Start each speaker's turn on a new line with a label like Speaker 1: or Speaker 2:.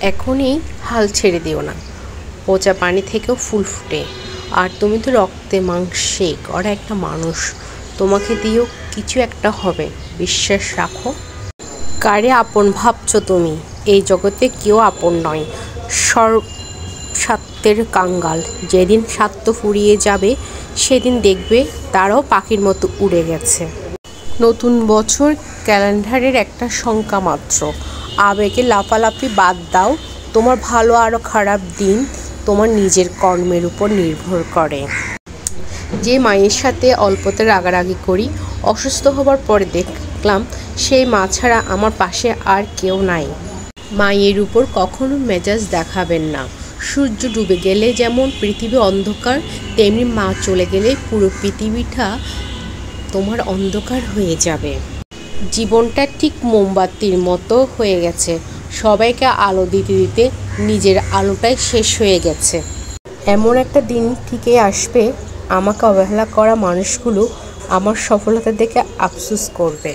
Speaker 1: এখনই হাল ছেড়ে দিও না, পচা পানি থেকেও ফুল ফুটে। আর তুমি তো রক্তে মাংসে গড়া একটা মানুষ, তোমাকে দিয়েও কিছু একটা হবে, বিশ্বাস রাখো। কারে আপন ভাবছো তুমি? এই জগতে কেউ আপন নয়, সব স্বার্থের কাঙ্গাল। যেদিন স্বার্থ ফুরিয়ে যাবে সেদিন দেখবে তারাও পাখির মতো উড়ে গেছে। নতুন বছর ক্যালেন্ডারের একটা সংখ্যা মাত্র। আবেগে লাফালাফি বাদ দাও, তোমার ভালো আরও খারাপ দিন তোমার নিজের কর্মের উপর নির্ভর করে। যে মায়ের সাথে অল্পতে রাগারাগি করি, অসুস্থ হবার পরে দেখলাম সেই মা ছাড়া আমার পাশে আর কেউ নাই। মায়ের উপর কখনো মেজাজ দেখাবেন না। সূর্য ডুবে গেলে যেমন পৃথিবী অন্ধকার, তেমনি মা চলে গেলে পুরো পৃথিবীটা তোমার অন্ধকার হয়ে যাবে। জীবনটা ঠিক মোমবাতির মতো হয়ে গেছে, সবাইকে আলো দিতে দিতে নিজের আলোটাই শেষ হয়ে গেছে। এমন একটা দিন ঠিকই আসবে, আমাকে অবহেলা করা মানুষগুলো আমার সফলতা দেখে আফসোস করবে।